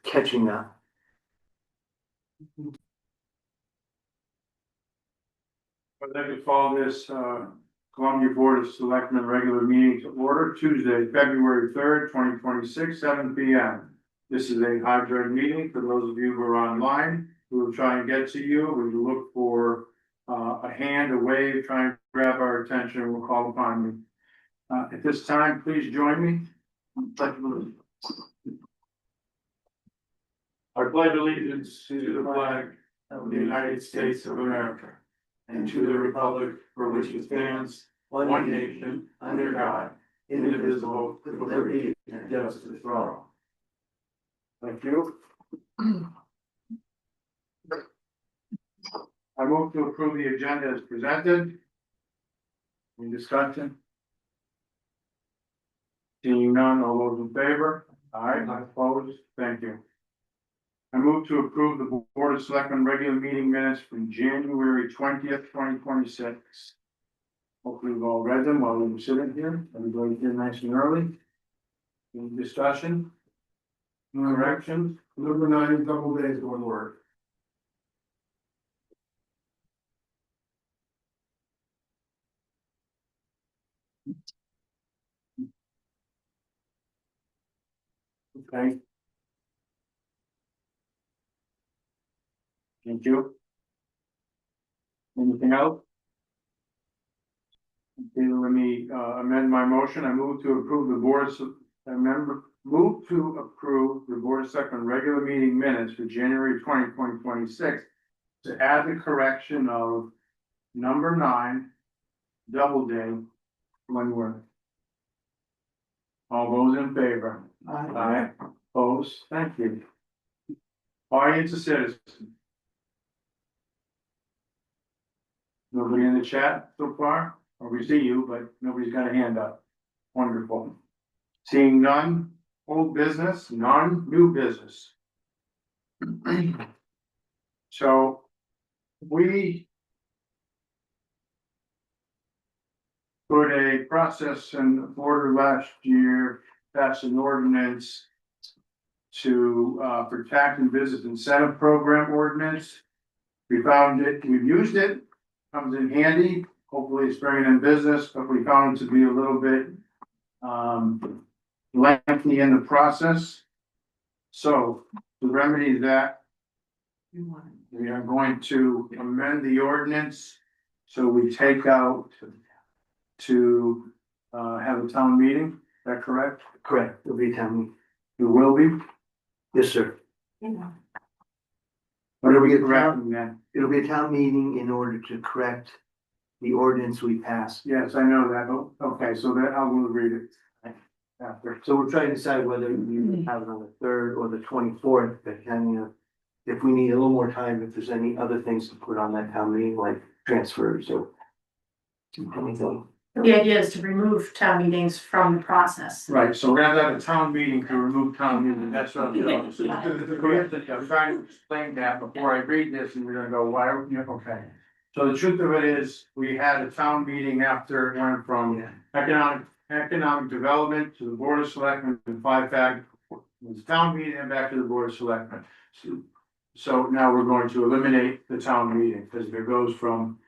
catching up. I'd like to call this Columbia Board of Selectmen regular meeting to order Tuesday, February 3rd, 2026, 7 p.m. This is a hybrid meeting for those of you who are online. We will try and get to you. We will look for a hand, a wave, try and grab our attention, and we'll call upon you. At this time, please join me. I pledge allegiance to the flag of the United States of America and to the republic for which it stands, one nation, under God, indivisible, with liberty and justice for all. Thank you. I move to approve the agenda as presented. Any discussion? Seeing none, all those in favor? Aye. Opposed? Thank you. I move to approve the Board of Selectmen regular meeting minutes from January 20th, 2026. Hopefully we've all read them while we were sitting here. Everybody here nice and early. Any discussion? Corrections? Number 9, double days, one word. Okay. Thank you. Anything else? Okay, let me amend my motion. I move to approve the Board of Selectmen regular meeting minutes for January 20, 2026 to add the correction of number 9, double day, one word. All those in favor? Aye. Opposed? Thank you. Audience of citizens. Nobody in the chat so far? Or we see you, but nobody's got a hand up. Wonderful. Seeing none, old business, none, new business. So we put a process in order last year, passed an ordinance to for tax and business incentive program ordinance. We found it, we've used it, comes in handy. Hopefully it's bringing in business, but we found it to be a little bit lengthy in the process. So to remedy that, we are going to amend the ordinance. So we take out to have a town meeting. Is that correct? Correct, it'll be a town meeting. It will be. Yes, sir. What are we It'll be a correcting then? It'll be a town meeting in order to correct the ordinance we passed. Yes, I know that. Oh, okay, so that I will read it after. So we're trying to decide whether we have it on the 3rd or the 24th, depending on if we need a little more time, if there's any other things to put on that town meeting, like transfers or anything. The idea is to remove town meetings from the process. Right, so we're gonna have a town meeting to remove town meeting. That's what I'm doing. I'm trying to explain that before I read this and we're gonna go, why, okay. So the truth of it is, we had a town meeting after it went from economic development to the Board of Selectmen and 5-fact. It was a town meeting and back to the Board of Selectmen. So now we're going to eliminate the town meeting because it goes from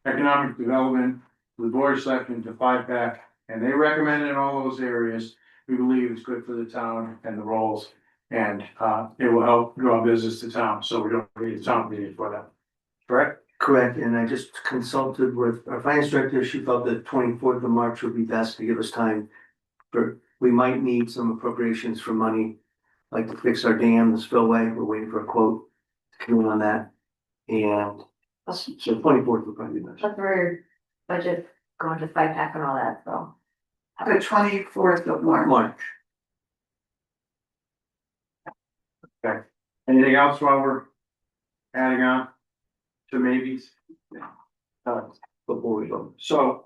economic development to the Board of Selectmen to 5-fact, and they recommend in all those areas. We believe it's good for the town and the roles, and it will help draw business to town, so we don't need a town meeting for that. Correct? Correct, and I just consulted with our finance director. She felt that 24th of March would be best to give us time we might need some appropriations for money, like to fix our dam, the spillway. We're waiting for a quote to come in on that. And so 24th would probably be best. But for budget going to 5-pack and all that, so. The 24th of March. Okay. Anything else while we're adding on to maybes? Before we go. So,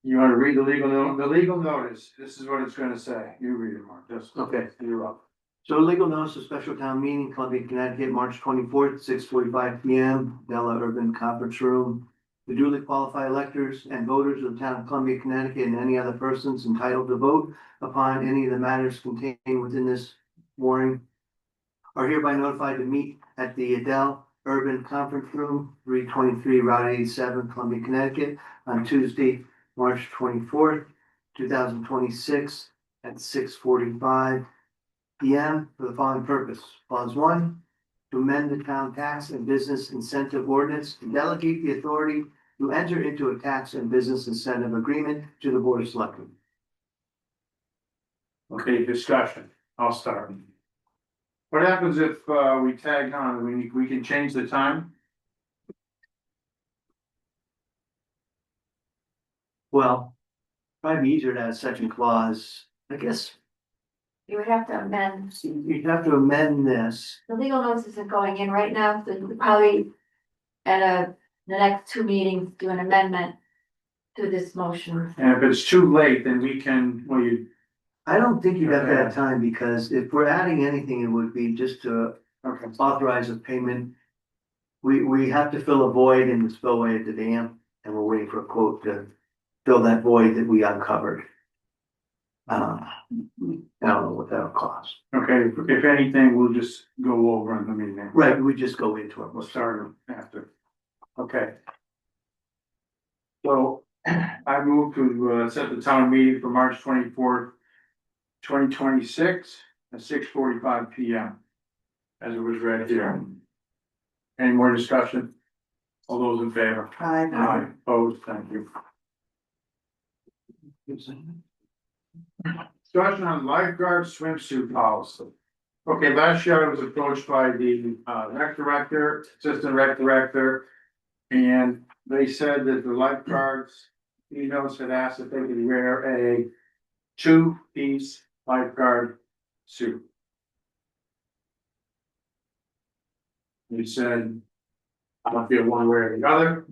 you want to read the legal notice? This is what it's gonna say. You read it, Mark. Just Okay. you're up. So legal notice of special town meeting, Columbia, Connecticut, March 24th, 6:45 p.m. Della Urban Conference Room. the duly qualified electors and voters of the town of Columbia, Connecticut, and any other persons entitled to vote upon any of the matters contained within this warning are hereby notified to meet at the Adele Urban Conference Room, 323 Route 87, Columbia, Connecticut, on Tuesday, March 24th, 2026, at 6:45 PM for the following purpose. Clause 1, to amend the town tax and business incentive ordinance to delegate the authority to enter into a tax and business incentive agreement to the Board of Selectmen. Okay, discussion, I'll start. What happens if we tag on, we can change the time? Well, probably easier to add such a clause. I guess You would have to amend, you'd have to amend this. the legal notice isn't going in right now, so you could probably at the next two meetings, do an amendment to this motion. And if it's too late, then we can, well, you, I don't think you'd have to have time because if we're adding anything, it would be just to okay, authorize a payment. We have to fill a void in the spillway at the dam and we're waiting for a quote to fill that void that we uncovered. I don't know what that'll cost. okay, if anything, we'll just go over in the meeting. Right, we just go into it. We'll start after. Okay. So I move to set the town meeting for March 24th, 2026 at 6:45 PM. As it was read here. Any more discussion? All those in favor? Aye. Opposed, thank you. Discussion on lifeguard swimsuit policy. Okay, last year I was approached by the rec director, assistant rec director. And they said that the lifeguards, had asked if they could wear a two-piece lifeguard suit. He said, I don't feel one way or the other.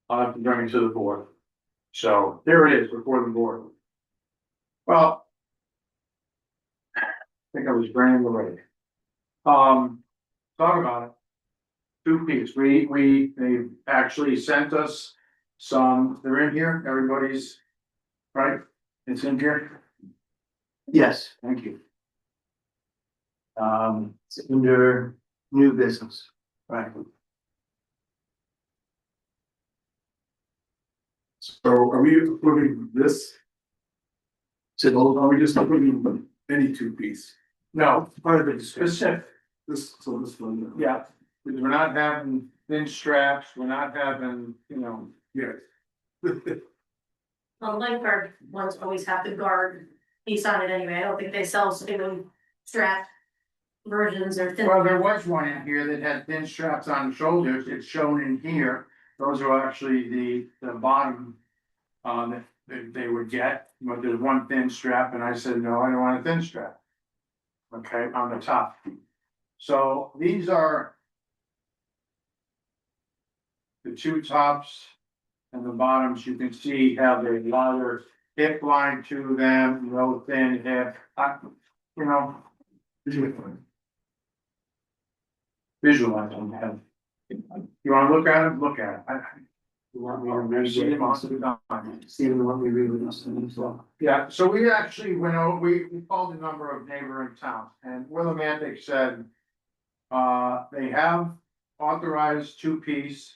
I'll have to bring it to the board. So there it is before the board. Well. I think I was branding away. Talk about it. Two piece, they actually sent us some, they're in here, everybody's. Right, it's in here, Yes, thank you. it's under new business. Right. So are we approving this? So Are we just approving any two piece? No, part of the discussion. specific, This, so this one. yeah, because we're not having thin straps, we're not having, Yes. Well, lifeguard ones always have the guard piece on it anyway, I don't think they sell even strap versions or thin. well, there was one in here that had thin straps on the shoulders, it's shown in here. Those are actually the bottom, that they would get, but there's one thin strap, and I said, no, I don't want a thin strap. Okay, on the top. So these are the two tops and the bottoms, you can see have a wider hip line to them, no thin hip, you know, visualize them. You wanna look at it, look at it. You want me to read See them it? on. Stephen, want me to read with us as well? Yeah, so we actually went over, we called a number of neighboring towns, and Willimantic said. They have authorized two-piece.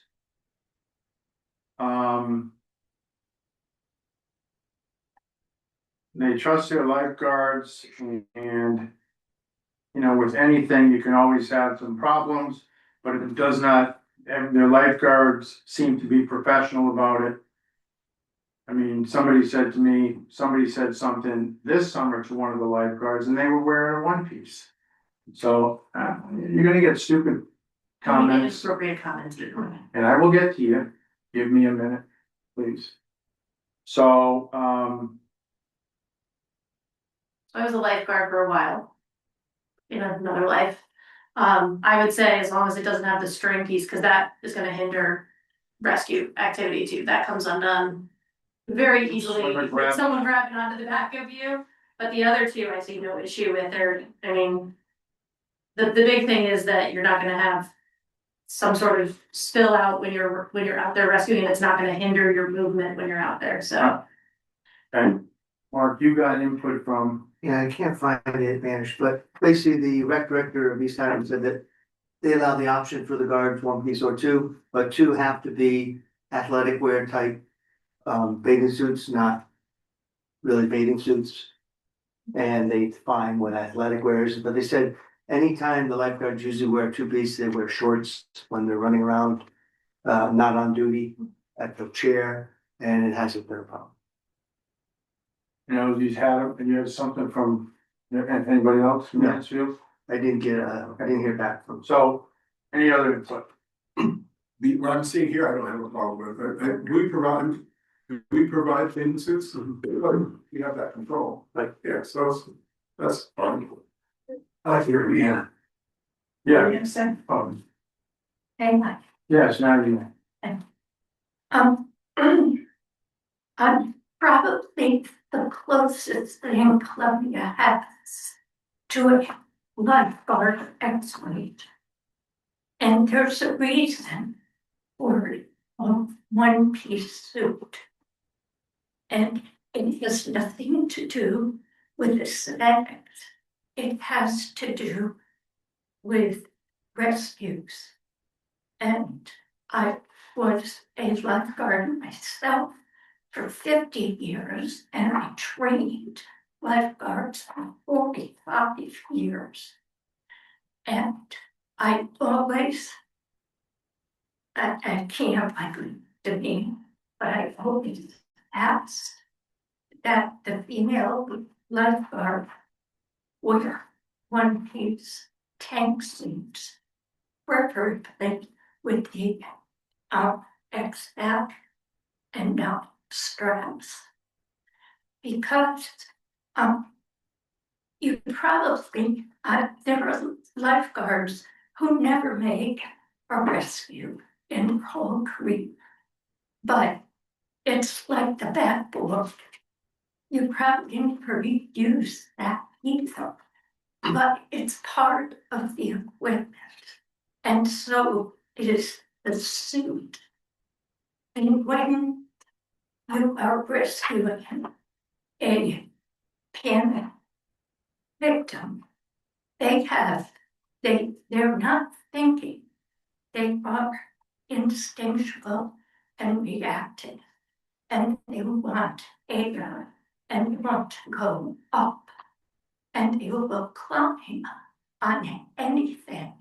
They trust their lifeguards and. With anything, you can always have some problems, but if it does not, and their lifeguards seem to be professional about it. I mean, somebody said something this summer to one of the lifeguards and they were wearing a one piece. So, you're gonna get stupid comments, Appropriate comments. and I will get to you, give me a minute, please. So, I was a lifeguard for a while. In another life, I would say as long as it doesn't have the string piece, cause that is gonna hinder rescue activity too, that comes undone. Very easily, Someone with grab- someone grabbing onto the back of you, but the other two, I see no issue with, I mean. The big thing is that you're not gonna have some sort of spill out when you're out there rescuing, it's not gonna hinder your movement when you're out there, so. Okay, Mark, you got input from, Yeah, I can't find the advantage, but basically the rec director of East Hampton said that they allow the option for the guards, one piece or two, but two have to be athletic wear type, bathing suits, not really bathing suits. And they define what athletic wear is, but they said anytime the lifeguards usually wear two pieces, they wear shorts when they're running around, not on duty at the chair, and it hasn't been a problem. these had, and you have something from, anybody else in No. Mansfield? I didn't hear back from. So, any other input? What I'm seeing here, I don't have a problem with it. We provide bathing suits, we have that control, like, yeah, so that's fine. I like your, yeah. Yeah, Yes, sir. Hey, Mike. yes, now you. I'm probably the closest thing Columbia has to a lifeguard expert. And there's a reason for a one-piece suit. And it has nothing to do with aesthetics. It has to do with rescues. And I was a lifeguard myself for 50 years, and I trained lifeguards for 45 years. And I always, I can't like to me, but I always asked that the female lifeguard wear one-piece tank suits, preferably with the X-back and not straps. Because you probably, there are lifeguards who never make a rescue in their whole career. But it's like the backboard. You probably never use that either, but it's part of the equipment. And so is the suit. And when you are rescuing a panic victim, they're not thinking, they are instinctual and reactive, and they want air and want to go up, and they will climb on anything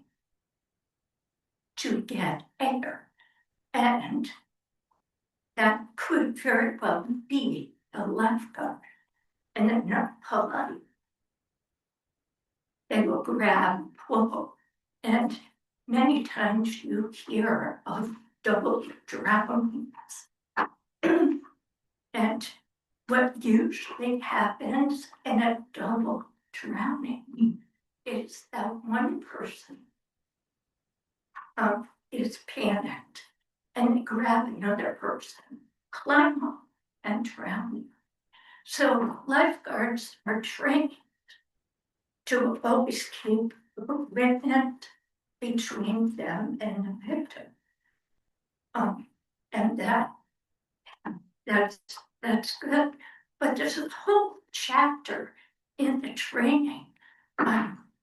to get air. And that could very well be a lifeguard. And they're not polite. They will grab, pull, and many times you hear of double drownings. And what usually happens in a double drowning is that one person is panicked and they grab another person, climb up, and drown. So lifeguards are trained to always keep the movement between them and the victim. And that's good. But there's a whole chapter in the training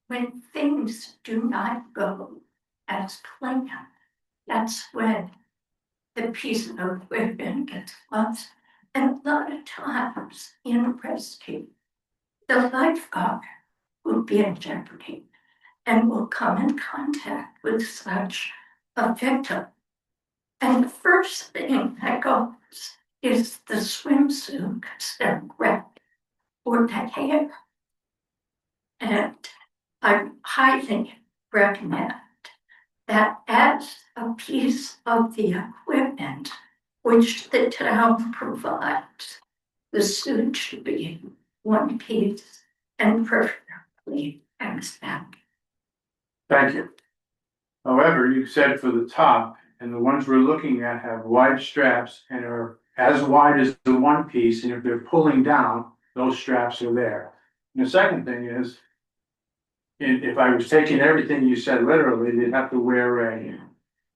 when things do not go as planned. That's when the piece of equipment gets lost. And a lot of times in rescue, the lifeguard will be in jeopardy and will come in contact with such a victim. And the first thing that goes is the swimsuit, because they're wet, or the hair. And I highly recommend that as a piece of the equipment which the town provides, the suit should be one piece and preferably X-back. Thank you. However, you said for the top, and the ones we're looking at have wide straps and are as wide as the one piece, and if they're pulling down, those straps are there. And the second thing is, if I was taking everything you said literally, they'd have to wear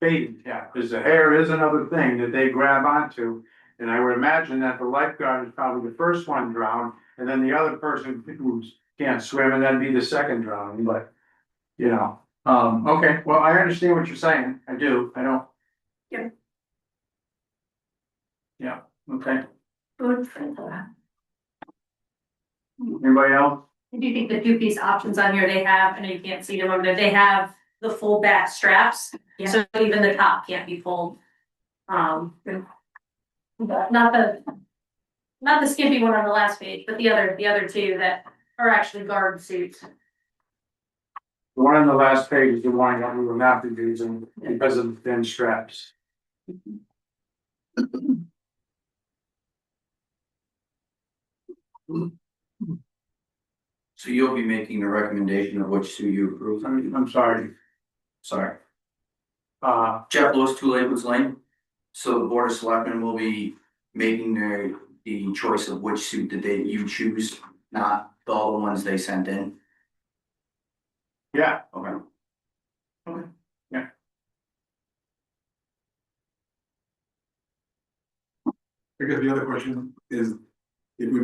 bathing cap, because the hair is another thing that they grab onto. And I would imagine that the lifeguard is probably the first one drowned, and then the other person who can't swim, and then be the second drowning, but. You know, okay, well, I understand what you're saying, I do, I don't. Yeah. Yeah, okay, Good for that. anybody else? I do think the two-piece options on here, they have, and you can't see them over there, they have the full back straps. Yeah. So even the top can't be pulled. Not the skimpy one on the last page, but the other two that are actually guard suits. The one on the last page is the one that we will not be using because of the thin straps. So you'll be making the recommendation of which suit you approve? I'm sorry, Sorry. Jeff, Lewis, 2 Labels Lane. So the Board of Selectmen will be making the choice of which suit that you choose, not all the ones they sent in. yeah, Okay. I guess the other question is, if we,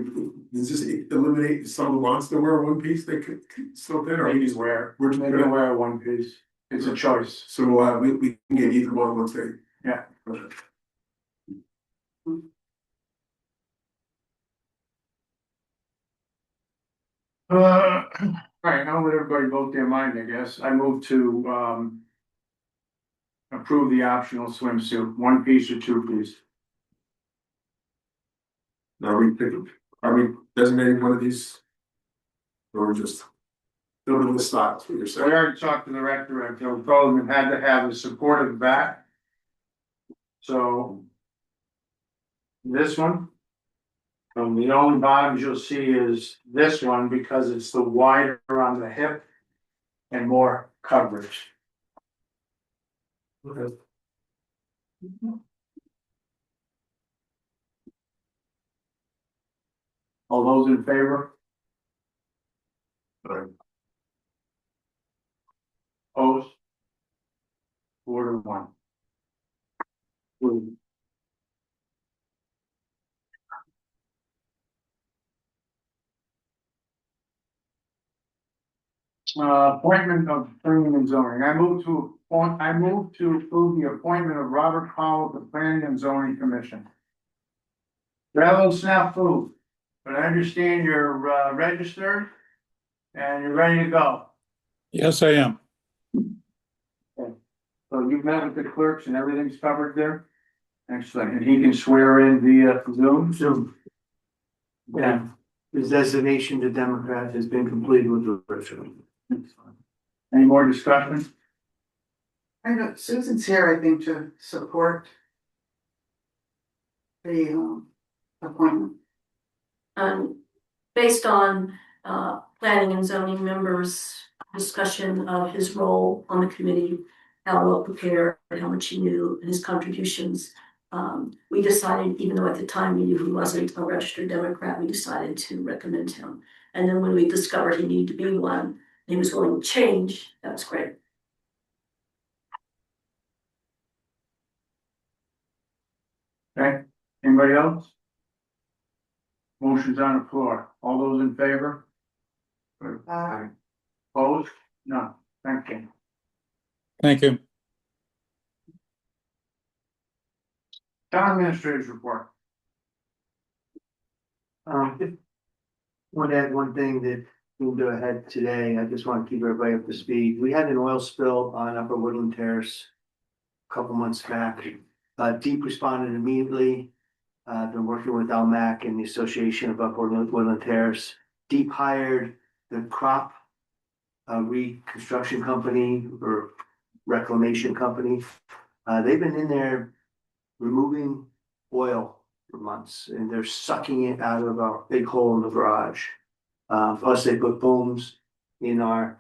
does this eliminate some who wants to wear one piece, they could still fit, or we ladies just, wear, we're just they gonna, can wear one piece, it's a choice. so, we can get either one once they. Yeah. Okay. Alright, I'll let everybody vote their mind, I guess, I move to, approve the optional swimsuit, 1 piece or 2 piece. Now, are we designating one of these? Or we just filling the spots, what you're We saying? already talked to the rec director, we told him it had to have a supportive back. So. This one. The only bottoms you'll see is this one because it's the wider on the hip. And more coverage. Okay. All those in favor? Alright. Opposed? 4-1. Appointment of planning and zoning. I move to approve the appointment of Robert Powell to the Planning and Zoning Commission. Rather snafu, but I understand you're registered and you're ready to go. Yes, I am. So you've met with the clerks and everything's covered there? Excellent, and he can swear in via Zoom? Yeah, his designation to Democrat has been completed with the referendum. Any more discussion? I know Susan's here, I think, to support the appointment. Based on planning and zoning members' discussion of his role on the committee, how well prepared, how much he knew, and his contributions. We decided, even though at the time we knew he wasn't a registered Democrat, we decided to recommend him. And then when we discovered he needed to be one, and he was willing to change, that was great. Okay, anybody else? Motion's on the floor, all those in favor? Opposed? No, thank you. Thank you. Town administrators report. Just want to add one thing that moved ahead today. I just want to keep everybody up to speed. We had an oil spill on Upper Woodland Terrace a couple months back. Deep responded immediately. Been working with Almac and the Association of Upper Woodland Terrace. Deep hired the crop reconstruction company or reclamation company. They've been in there removing oil for months and they're sucking it out of our big hole in the garage. Plus they put booms in our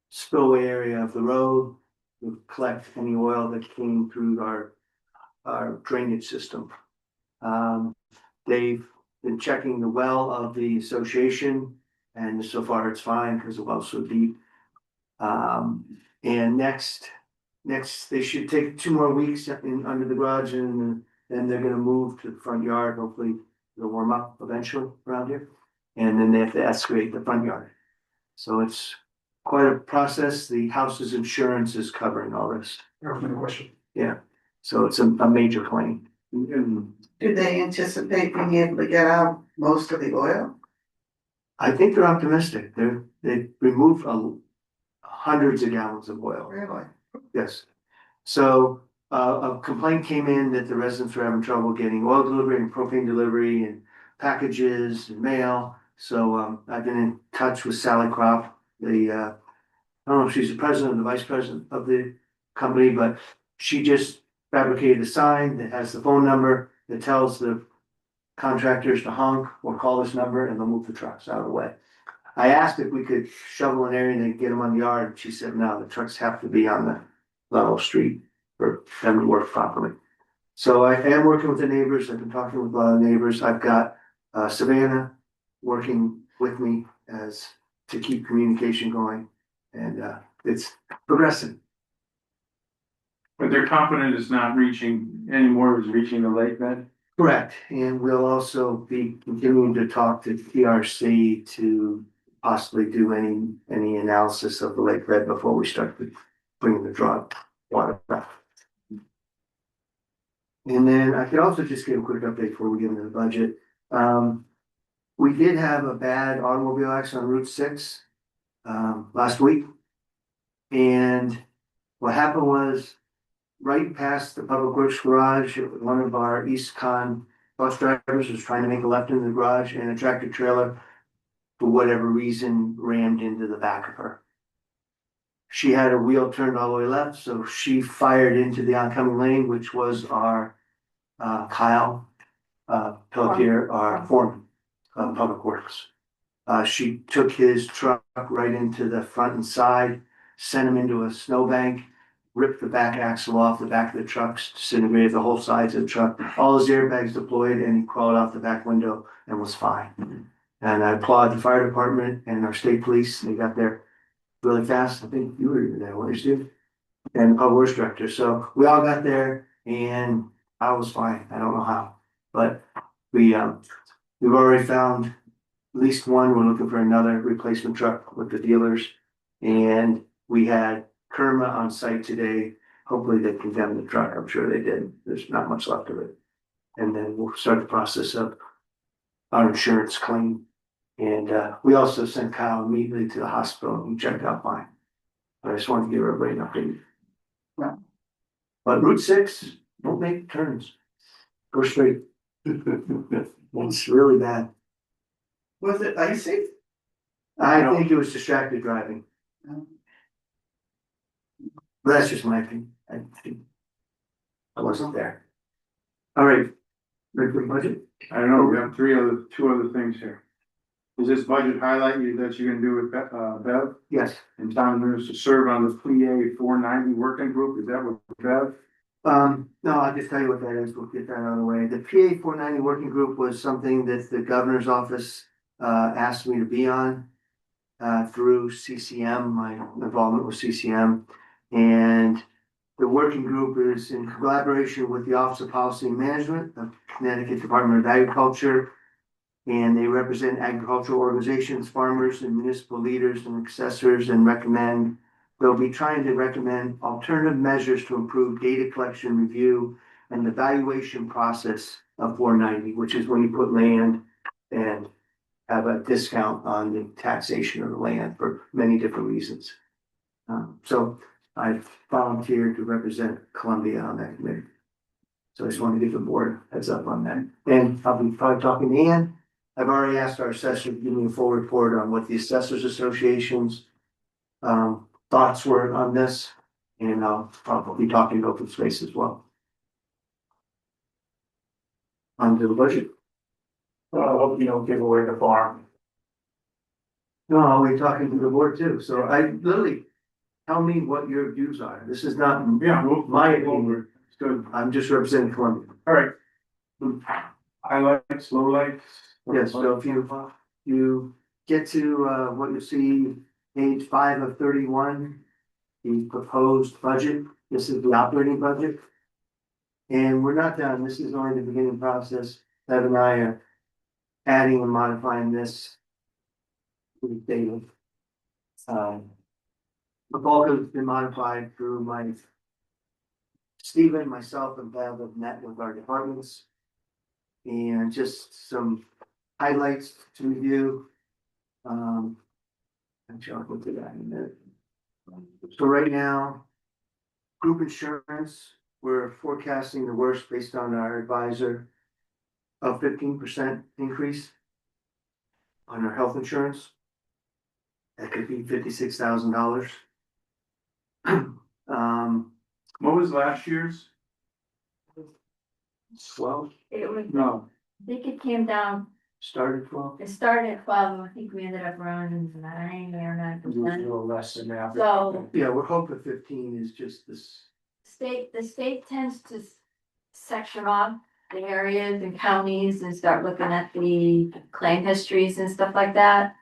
spillway area of the road to collect any oil that came through our drainage system. They've been checking the well of the association and so far it's fine because the well's so deep. And next next, they should take 2 more weeks under the garage and then they're gonna move to the front yard, hopefully it'll warm up eventually around here. And then they have to excavate the front yard. So it's quite a process. The house's insurance is covering all this. Question. Yeah, so it's a major claim. Do they anticipate being able to get out most of the oil? I think they're optimistic. They removed hundreds of gallons of oil. Really? Yes. So a complaint came in that the residents were having trouble getting oil delivery and propane delivery and packages and mail. So I've been in touch with Sally Crop, I don't know if she's the president or the vice president of the company, but she just fabricated a sign that has the phone number that tells the contractors to honk or call this number and they'll move the trucks out of the way. I asked if we could shovel an area and get them on the yard. She said, no, the trucks have to be on the level street for them to work properly. So I am working with the neighbors. I've been talking with a lot of neighbors. I've got Savannah working with me to keep communication going. And it's progressing. But they're confident it's not reaching anymore, it's reaching the lake bed? Correct. And we'll also be continuing to talk to TRC to possibly do any analysis of the lake bed before we start bringing the draw water back. And then I could also just give a quick update before we get into the budget. We did have a bad automobile accident on Route 6 last week. And what happened was right past the Public Works garage, one of our East Con bus drivers was trying to make a left into the garage and a tractor trailer, for whatever reason, rammed into the back of her. She had her wheel turned all the way left, so she fired into the oncoming lane, which was our Kyle Pelletier, our foreman of Public Works. She took his truck right into the front and side, sent him into a snowbank, ripped the back axle off the back of the truck, disintegrated the whole sides of the truck. All his airbags deployed and he crawled out the back window and was fine. And I applaud the fire department and our state police. They got there really fast. I think you were there, weren't you? And the public works director. So we all got there and I was fine. I don't know how, but we've already found at least one. We're looking for another replacement truck with the dealers. And we had Kerma on site today. Hopefully they condemned the truck. I'm sure they did. There's not much left of it. And then we'll start the process of our insurance claim. And we also sent Kyle immediately to the hospital and he checked out fine. But I just wanted to give everybody an update. Yeah. But Route 6, don't make turns. Go straight. It's really bad. Was it icy? I think it was distracted driving. No. But that's just my opinion. I wasn't there. All right. Ready for the budget? I don't know, we have two other things here. Is this budget highlight that you're gonna do with Bev? Yes. And Tom Lewis to serve on the PA 490 working group, is that what Bev? No, I'll just tell you what that is. We'll get that out of the way. The PA 490 working group was something that the governor's office asked me to be on through CCM, my involvement with CCM. And the working group is in collaboration with the Office of Policy and Management of Connecticut Department of Agriculture. And they represent agricultural organizations, farmers and municipal leaders and assessors and they'll be trying to recommend alternative measures to improve data collection, review, and the valuation process of 490, which is when you put land and have a discount on the taxation of the land for many different reasons. So I've volunteered to represent Columbia on that committee. So I just wanted to give the board heads up on that. And I'll be probably talking to Ann. I've already asked our assessor to give me a full report on what the Assessors Association's thoughts were on this. And I'll probably be talking to open space as well. On to the budget. Well, I hope you don't give away the farm. No, I'll be talking to the board too. So I literally, tell me what your views are. This is not Yeah, my opinion. It's good. I'm just representing Columbia. All right. Highlights, lowlights. Yes, so if you get to what you see, page 5 of 31, the proposed budget, This is the operating budget. And we're not done. This is only the beginning process. Bev and I are adding and modifying this with daily. The bulk has been modified through Stephen, myself, and Bev have met with our departments. And just some highlights to review. I'm sure I'll go through that in a minute. So right now, group insurance, we're forecasting the worst based on our advisor of 15% increase on our health insurance. That could be $56,000. What was last year's? Well, It was, No. I think it came down, started 12. it started at 12, I think we ended up around 9 or 9%. little less than that. So Yeah, we're hoping 15 is just this. the state tends to section off the areas and counties and start looking at the claim histories and stuff like that.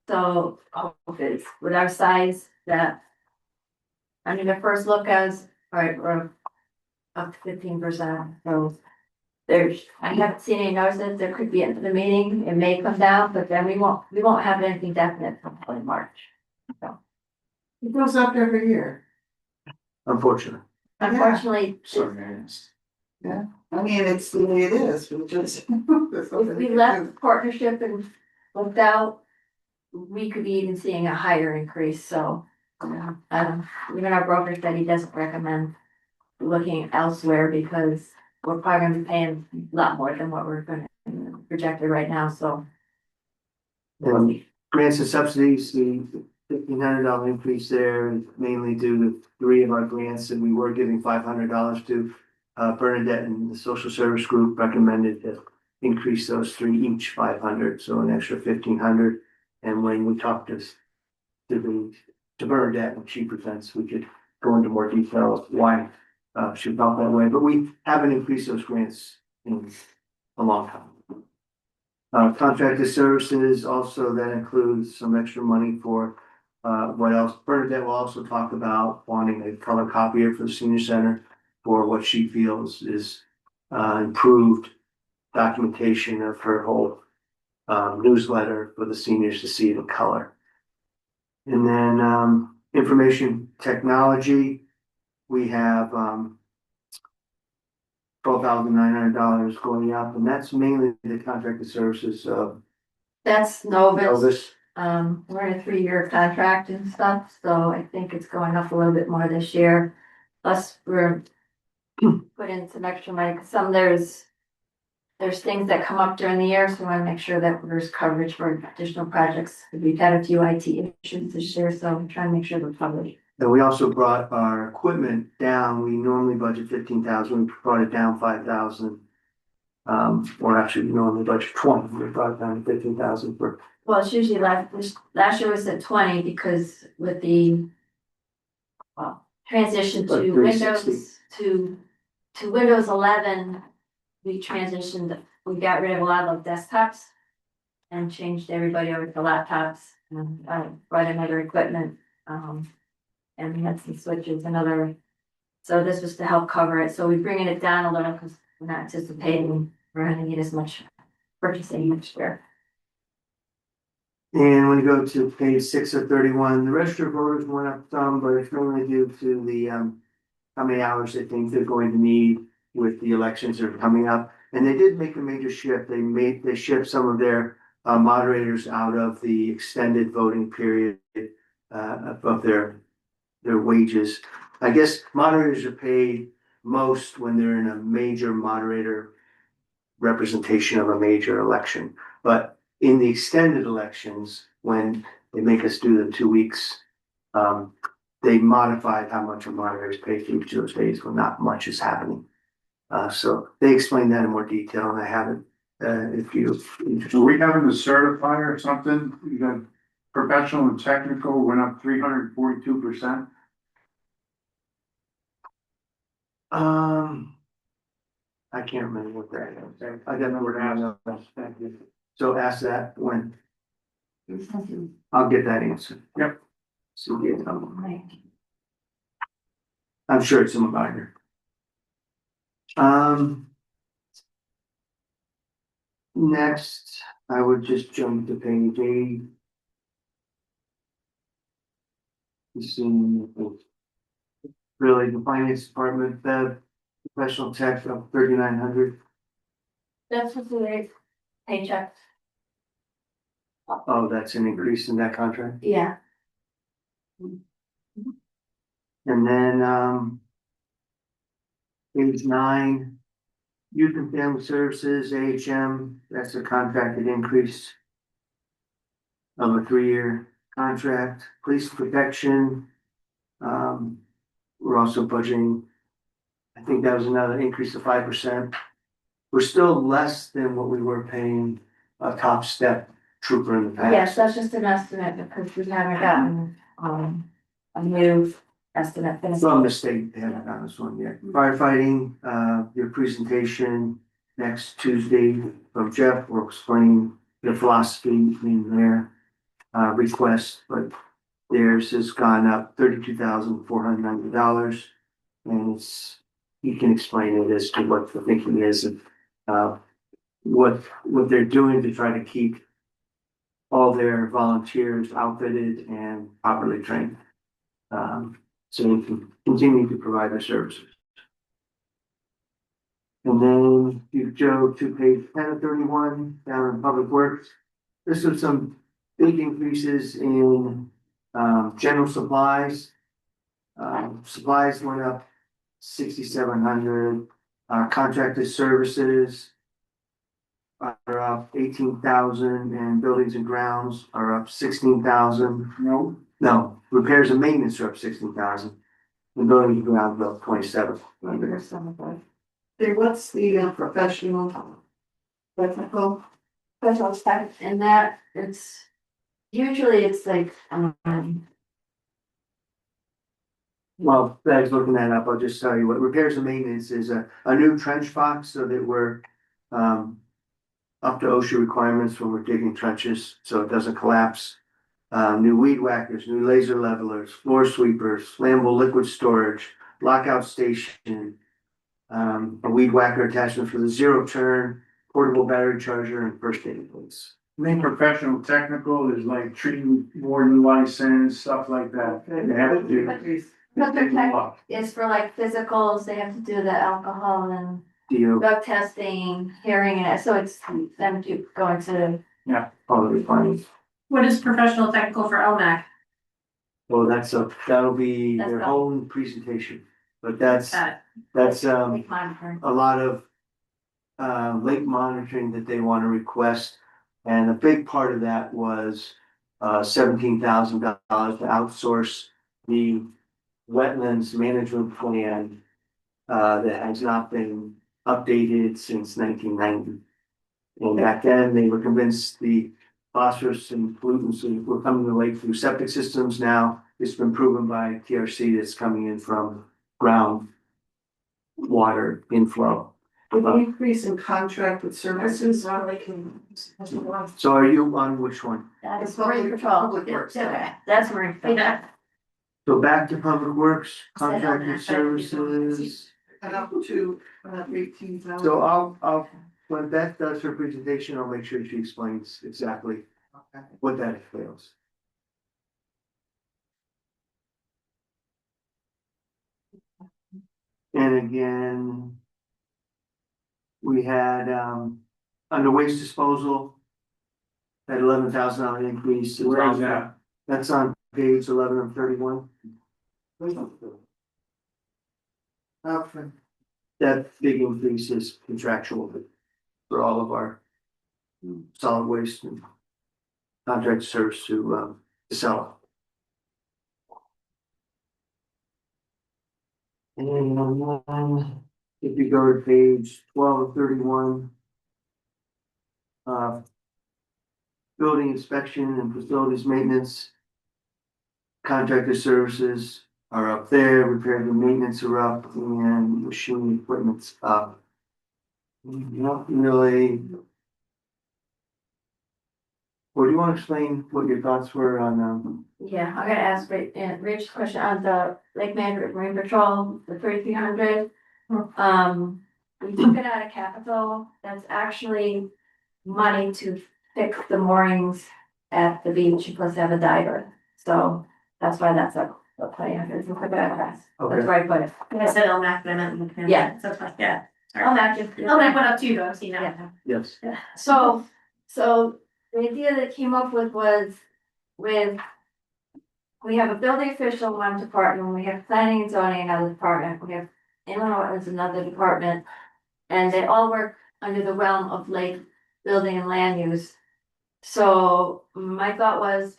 So, hope it's with our size that. I mean, the first look as, alright, we're up to 15%, so. I haven't seen any notices, there could be at the meeting, it may come down, but then we won't have anything definite until in March. It goes up every year. Unfortunately. Unfortunately, Sorry, man. I mean, it's the way it is, we just. if we left the partnership and looked out, we could be even seeing a higher increase, so. Even our broker said he doesn't recommend looking elsewhere because we're probably gonna be paying a lot more than what we're gonna projected right now, so. Grants and subsidies, the $1,500 increase there is mainly due to 3 of our grants that we were giving $500 to. Bernadette and the social service group recommended to increase those 3 each 500, so an extra 1,500. And when we talked to Bernadette, when she presents, we could go into more detail why she felt that way, but we haven't increased those grants in a long time. Contracted services, also that includes some extra money for, what else? Bernadette will also talk about wanting a color copier for the senior center for what she feels is, improved documentation of her whole, newsletter for the seniors to see it in color. And then, information technology, we have, $12,900 going up, and that's mainly the contracted services of That's Novus, Elvis. we're in a 3-year contract and stuff, so I think it's going up a little bit more this year. Plus, we're putting some extra money, 'cause there's things that come up during the year, so we wanna make sure that there's coverage for additional projects. We've had a few IT issues this year, so I'm trying to make sure we're covered. And we also brought our equipment down. We normally budget 15,000, we brought it down 5,000. Or actually, we normally budget 20, we brought it down to 15,000 for. Well, it's usually last year was at 20 because with the transition Like to 360. Windows to Windows 11, we got rid of a lot of desktops and changed everybody over to laptops and brought in other equipment. And we had some switches and so this was to help cover it. So we're bringing it down a little because we're not anticipating we're gonna need as much purchasing next year. And when you go to page 6 of 31, the register of voters went up some, but it's mainly due to the, how many hours they think they're going to need with the elections that are coming up. And they did make a major shift. They shipped some of their moderators out of the extended voting period of their wages. I guess moderators are paid most when they're in a major moderator representation of a major election. But in the extended elections, when they make us do the 2 weeks, they modified how much a moderator is paid for each of those days when not much is happening. So they explained that in more detail, and I haven't, if you. So we having to certify or something, you got professional and technical went up 342%. I can't remember what that is. I don't remember that. So ask that when. I'll get that answer. Yep. So, yeah. I'm sure it's in minor. Next, I would just jump to page 8. Really, the finance department, the professional tech up 3,900. That's what the paycheck. Oh, that's an increase in that contract. Yeah. And then, page 9, youth and family services, AHM, that's a contracted increase of a 3-year contract. Police protection, we're also budgeting, I think that was another increase of 5%. We're still less than what we were paying a top step trooper in the past. Yes, that's just an estimate because we haven't gotten, a new estimate. From the state, they haven't gotten this one yet. Firefighting, your presentation next Tuesday from Jeff will explain the philosophy in their request, but theirs has gone up $32,490. And you can explain it as to what the thinking is and what they're doing to try to keep all their volunteers outfitted and properly trained. So we can continue to provide their services. And then you go to page 10 of 31, down in Public Works. This was some big increases in general supplies. Supplies went up 6,700. Contracted services are up 18,000, and buildings and grounds are up 16,000. No, repairs and maintenance are up 16,000. The buildings and grounds are up 27. Hey, what's the professional? Technical? Special stuff in that, usually it's like, Well, Bag's looking that up, I'll just tell you what repairs and maintenance is a new trench box so that we're up to OSHA requirements when we're digging trenches, so it doesn't collapse. New weed whackers, new laser levelers, floor sweepers, flammable liquid storage, lockout station, a weed whacker attachment for the zero turn, portable battery charger, and first aid plates. Main professional technical is like tree warden license, stuff like that. They have to do. but the tech is for like physicals, they have to do the alcohol and drug testing, hearing it, so it's them to go into. All the requirements. What is professional technical for LMAC? Well, that'll be That's their fine. own presentation, but that's Got Like monitoring. a lot of lake monitoring that they want to request. And a big part of that was $17,000 to outsource the wetlands management plan that has not been updated since 1990. And back then, they were convinced the phosphorus and pollutants were coming to the lake through septic systems. Now it's been proven by TRC that's coming in from ground water inflow. With the increase in contracted services. So are you on which one? That's It's public- marine patrol. public works. Okay, that's marine patrol. Yeah. So back to public works, Said on contracted that, but- services. And up to 18,000. So I'll, when Beth does her presentation, I'll make sure she explains exactly what that entails. And again, we had, under waste disposal, that $11,000 increase. Where is that? That's on page 11 of 31. Okay. That big increase is contractual for all of our solid waste and contract service to sell. And if you go to page 12 of 31, building inspection and facilities maintenance, contractor services are up there, repair and maintenance are up, and machine equipment's up. Not really. Well, do you want to explain what your thoughts were on, Yeah, I'm gonna ask Rich a question on the Lake Management Marine Patrol, the 3,300. We took it out of capital, that's actually money to fix the moorings at the beach, plus have a diver. So that's why that's a plan, it's a quick address, that's Okay. where I put it. I said Elmac, but I meant. Yeah. So, yeah. Elmac, Elmac went up too, though, see now. Yeah. yes, So the idea that came up with was with. We have a building official, one department, we have planning and zoning, another department, we have inland wetlands, another department. And they all work under the realm of lake building and land use. So my thought was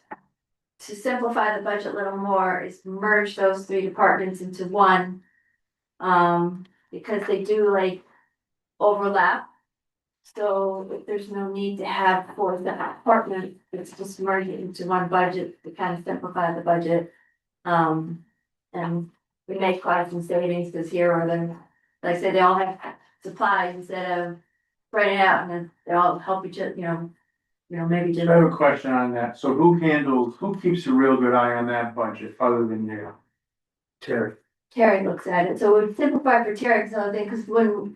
to simplify the budget a little more is merge those three departments into one. Because they do like overlap. So if there's no need to have four departments, it's just merge it into one budget to kind of simplify the budget. And we make quite some savings because here are the, like I said, they all have supplies instead of spreading it out and then they all help each other, maybe just. I have a question on that. So who keeps a real good eye on that budget other than you? Terry. Terry looks at it, so it would simplify for Terry, because I think, because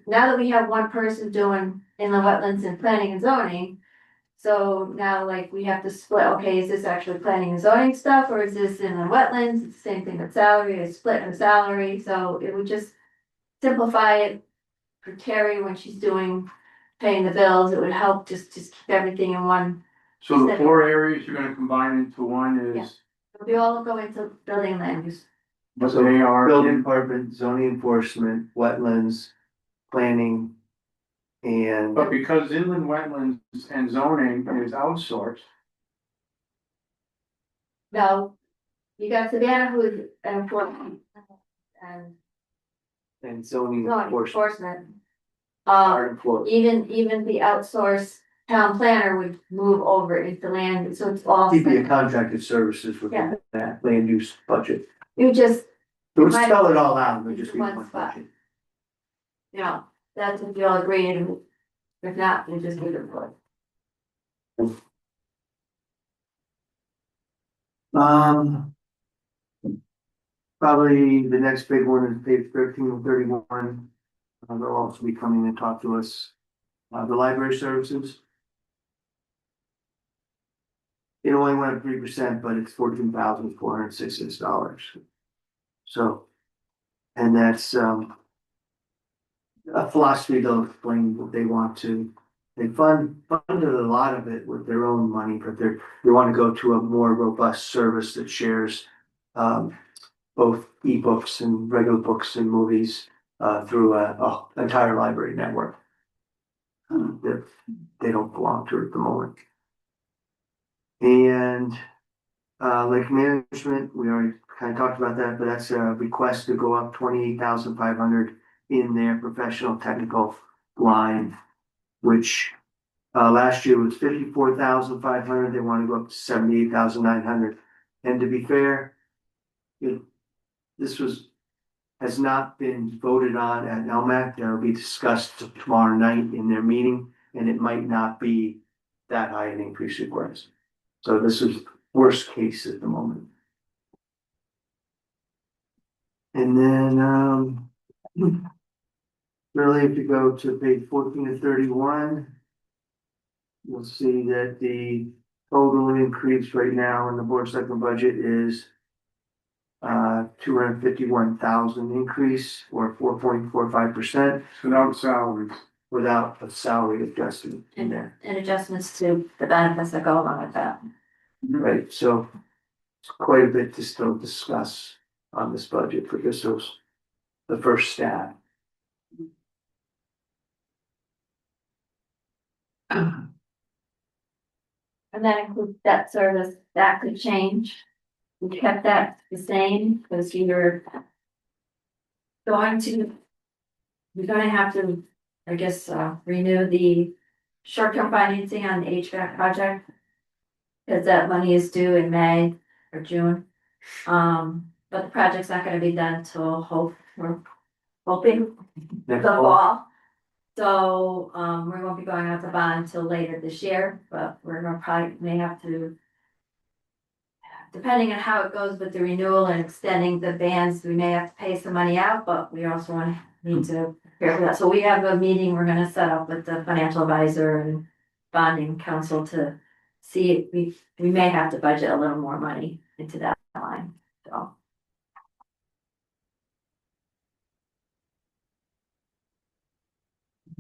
now that we have one person doing inland wetlands and planning and zoning. So now like we have to split, okay, is this actually planning and zoning stuff, or is this inland wetlands, it's the same thing with salary, it's split her salary, so it would just. Simplify it for Terry when she's paying the bills, it would help just keep everything in one. So the four areas you're gonna combine into one Yeah. is, We all go into building and land use. but So they are. building department, zoning enforcement, wetlands, planning. And But because inland wetlands and zoning is outsourced, No, you got Savannah who's important. And zoning zoning enforcement enforcement. are employed. Even the outsourced town planner would move over into land, so it's all. He'd be a contracted services Yeah. within that land use budget. You would just, It would spell it all out, it would Into just be one one spot. budget. that's if you all agree, and if not, we just leave it for. Probably the next big one is page 1331. They'll also be coming and talk to us. The library services. It only went up 3%, but it's $14,466. So, and that's, a philosophy they'll explain what they want to. They funded a lot of it with their own money, but they want to go to a more robust service that shares, both ebooks and regular books and movies, through a entire library network. That they don't belong to at the moment. And, lake management, we already kind of talked about that, but that's a request to go up 28,500 in their professional technical line, which last year was 54,500. They want to go up to 78,900. And to be fair, this has not been voted on at LMAC. That will be discussed tomorrow night in their meeting, and it might not be that high an increase request. So this is worst case at the moment. And then, really, if you go to page 14 to 31, you'll see that the total increase right now in the board second budget is 251,000 increase, or 4.45%, without salaries. without a salary adjustment in there. And adjustments to the benefits that go along with that. Right, so it's quite a bit to still discuss on this budget for just the first stab. And that includes debt service, that could change. We kept that the same, because you're going to. We're gonna have to, I guess, renew the short-term financing on the HVAC project. Because that money is due in May or June. But the project's not gonna be done until we're hoping the Next fall. fall. So, we won't be going out to bond until later this year, but we're gonna probably may have to. Depending on how it goes with the renewal and extending the bans, we may have to pay some money out, but we also need to prepare for that. So we have a meeting we're gonna set up with the financial advisor and bonding council to see if we may have to budget a little more money into that line, so.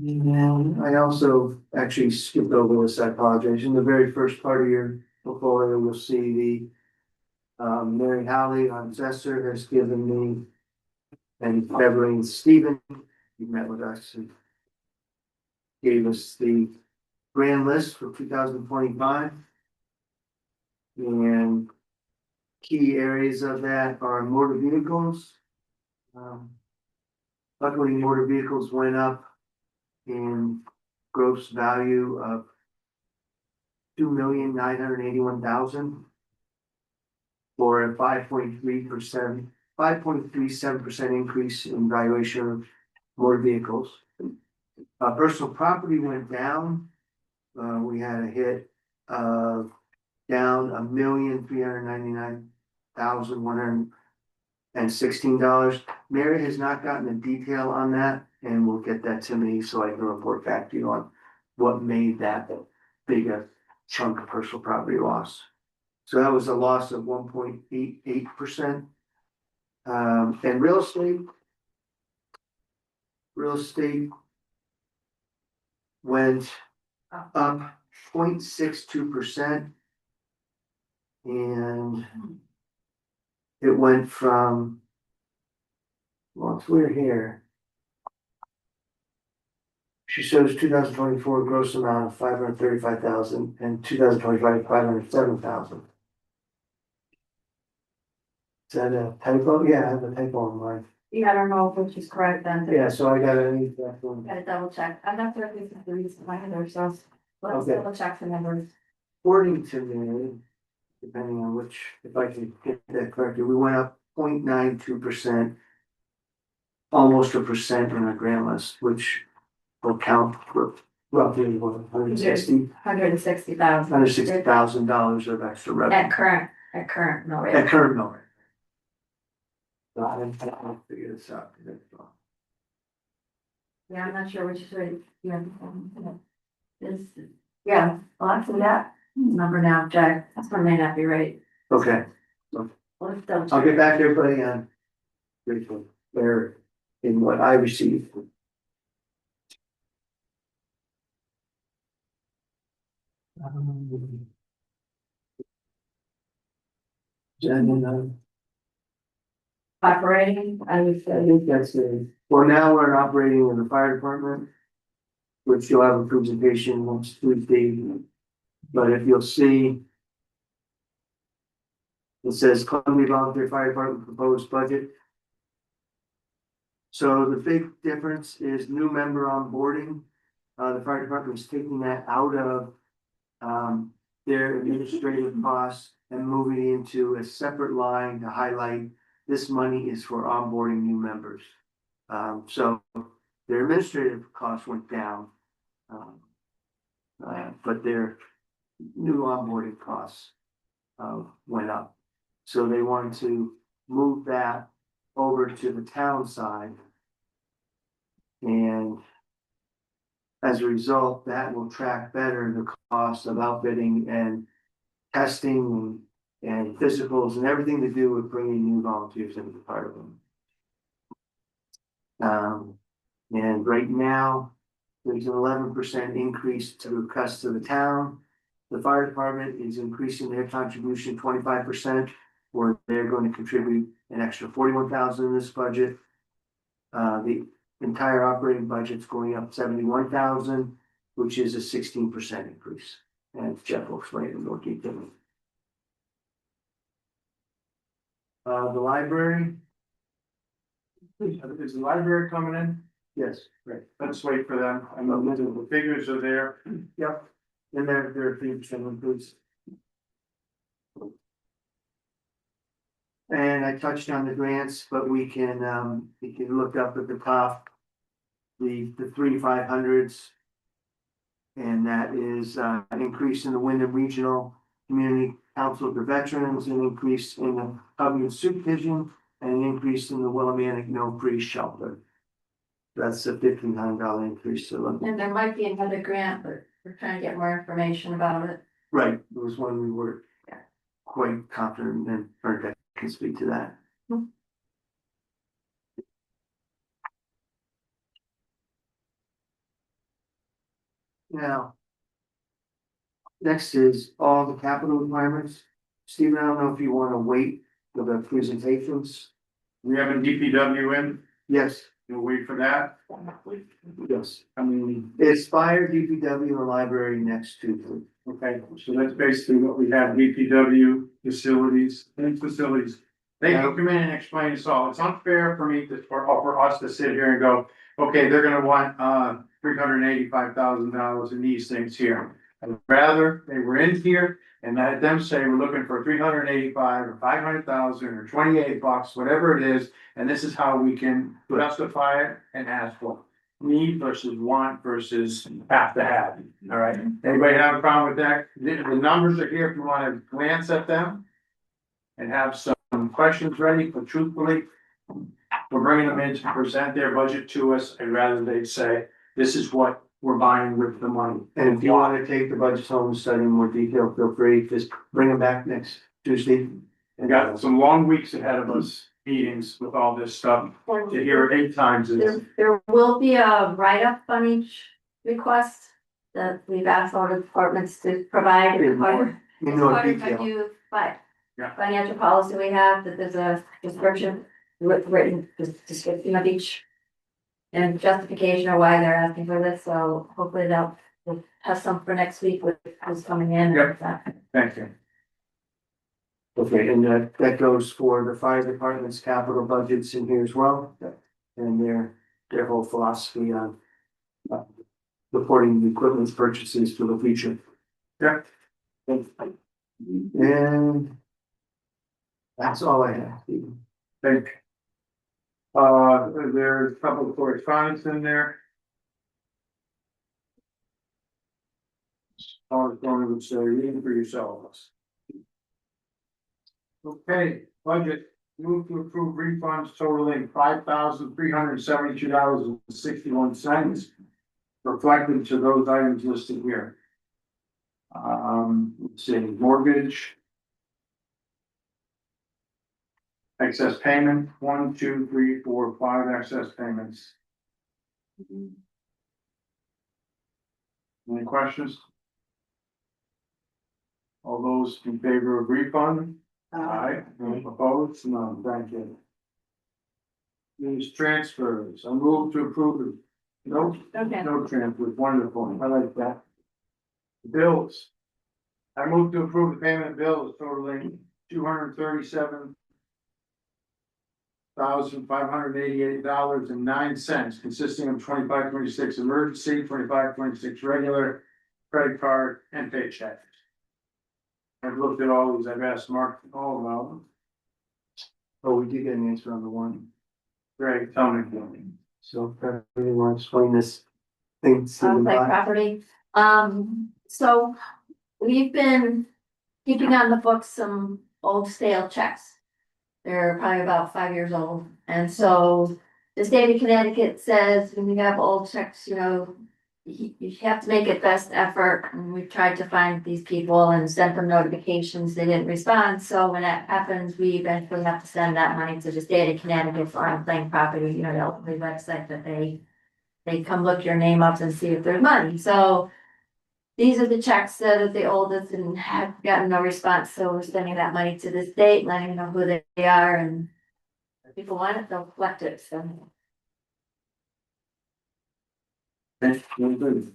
And I also actually skipped over this, I apologize. In the very first part of your portfolio, you'll see the Mary Howley, our assessor, has given me, and Beverly and Stephen, you met with us and gave us the grand list for 2025. And key areas of that are motor vehicles. Luckily, motor vehicles went up in gross value of $2,981,000 for a 5.37% increase in valuation of motor vehicles. Personal property went down. We had a hit of down $1,399,116. Mary has not gotten a detail on that, and will get that to me so I can report back to you on what made that big a chunk of personal property loss. So that was a loss of 1.88%. And real estate went up 0.62%. And it went from, well, we're here. She shows 2024 gross amount of 535,000 and 2025 507,000. Is that a typo? Yeah, I have a typo on mine. Yeah, I don't know if she's correct then. Yeah, so I gotta need that one. Gotta double check. I'm not sure if this is the reason why there's so. Let's Okay. double check the numbers. According to me, depending on which, if I can get that correctly, we went up 0.92%. Almost a percent in our grand list, which will count for roughly $160,000 $160,000 of extra revenue. At current mill rate. At current mill rate. So I'll figure this out. Yeah, I'm not sure which is right. Yeah. This, yeah, well, actually that number now, Jack, this one may not be right. Okay, Let's double check. I'll get back to everybody on grateful there in what I received. Operating, I would I say. think that's it. Well, now we're operating in the fire department, which you'll have a presentation next Tuesday. But if you'll see, it says Columbia Volunteer Fire Department proposed budget. So the big difference is new member onboarding. The fire department is taking that out of their administrative costs and moving it into a separate line to highlight this money is for onboarding new members. So their administrative costs went down. But their new onboarding costs went up. So they wanted to move that over to the town side. And as a result, that will track better the cost of outfitting and testing and physicals and everything to do with bringing new volunteers into the part of them. And right now, there's an 11% increase to the cost of the town. The fire department is increasing their contribution 25%, where they're going to contribute an extra 41,000 in this budget. The entire operating budget's going up 71,000, which is a 16% increase. And Jeff will explain in more detail. The library. Is the library coming in? Yes, right. Let's wait for them. I know the figures are there. Yep. And there are 3% increase. And I touched on the grants, but we can look up at the top. the 3 500s. And that is an increase in the Wyndham Regional Community Council for Veterans, an increase in the Hubbard Supervision, and an increase in the Willimantic No Free Shelter. That's a $1,500 increase, so, And there might be another grant, but we're trying to get more information about it. right, it was one we were quite confident in, Bernadette can speak to that. Now, next is all the capital requirements. Stephen, I don't know if you want to wait for the presentations. We have a DPW in, Yes, we'll wait for that. yes. I mean, It's fire, DPW, and the library next Tuesday. okay, so that's basically what we have, DPW, facilities, and facilities. They can come in and explain this all. It's unfair for me to, for us to sit here and go, okay, they're gonna want, $385,000 in these things here. I'd rather they were in here and let them say, we're looking for 385 or 500,000 or $28, whatever it is. And this is how we can justify it and ask for it. Need versus want versus have to have, all right? Anybody have a problem with that? The numbers are here if you wanna glance at them. And have some questions ready, but truthfully. We're bringing them in to present their budget to us, and rather they say, this is what we're buying with the money. And if you want to take the budget home and study in more detail, feel free, just bring them back next Tuesday. We got some long weeks ahead of us, meetings with all this stuff, to hear it 8 times is. There will be a write-up on each request that we've asked all the departments to provide. In more detail. Financial policy we have, that there's a description, written description of each. And justification of why they're asking for this, so hopefully they'll have some for next week with who's coming in. Yep. Thank you. Okay, and that goes for the fire department's capital budgets in here as well. And their whole philosophy on reporting the equipment purchases for the future. Yep. And that's all I have. Thank you. There's a couple of correspondence in there. I was going to say, read for yourselves. Okay, budget, move to approve refunds totaling $5,372.61. Reflected to those items listed here. Let's see, mortgage. Excess payment, 1, 2, 3, 4, 5 excess payments. Any questions? All those in favor of refund? Aye. Any opposed? None, thank you. These transfers, I move to approve it. No, Okay. no transfers, wonderful, I like that. Bills. I move to approve the payment of bills totaling $237,588.09, consisting of 25-26 emergency, 25-26 regular, credit card, and paycheck. I've looked at all these, I've asked Mark all about them. Oh, we did get an answer on the one. Greg, tell me. So if you want to explain this thing. Like property, so we've been keeping on the books some old stale checks. They're probably about 5 years old, and so the state of Connecticut says when you have old checks, you know, you have to make it best effort, and we've tried to find these people and sent them notifications, they didn't respond, so when that happens, we eventually have to send that money to the state of Connecticut for unclaimed property, you know, the website that they come look your name up and see if there's money, so these are the checks that are the oldest and have gotten no response, so we're sending that money to the state, letting them know who they are, and if people want it, they'll collect it, so. That's really good.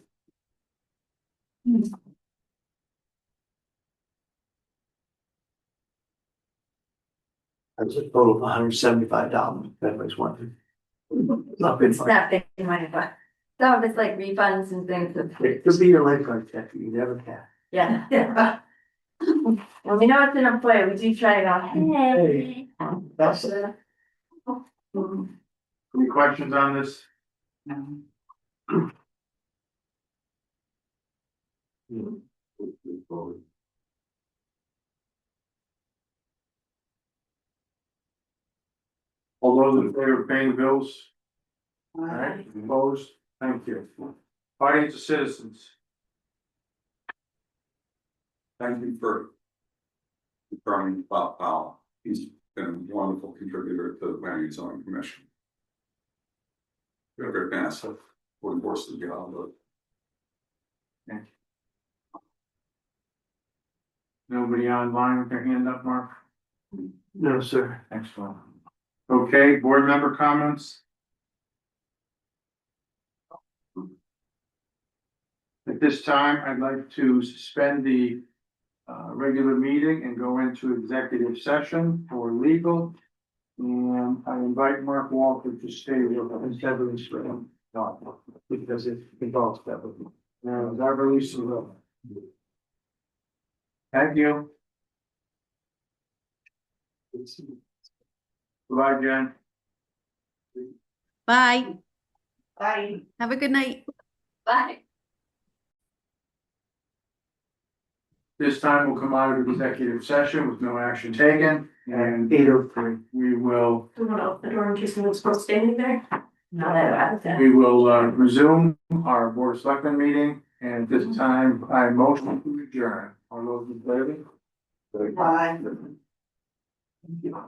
That's a total of $175, if anybody's wondering. Not big It's fun. not big money, but some of it's like refunds and things. It could be your lifeguard check, you never can. Yeah. Well, we know it's an employee, we do try to go, hey. That's Any questions on this? those in favor of paying the bills? All right, opposed? Thank you. Audience of citizens. Thank you for confirming Bob Powell. He's been a wonderful contributor to the planning and zoning commission. We're very massive for the course of the job, but Nobody online with their hand up, Mark? No, sir. Excellent. Okay, board member comments? At this time, I'd like to suspend the regular meeting and go into executive session for legal. And I invite Mark Walker to stay with us. Beverly Street. No, because it involves Beverly. Now, Beverly Surratt. Thank you. Goodbye, Jen. Bye. Bye. Have a good night. Bye. This time we'll come out of executive session with no action taken, and 8:03. we will, Do you want to open the door in case anyone's still standing there? No, that. we will resume our board of selectmen meeting, and at this time, I motion to adjourn. All those in favor? Bye. Thank you.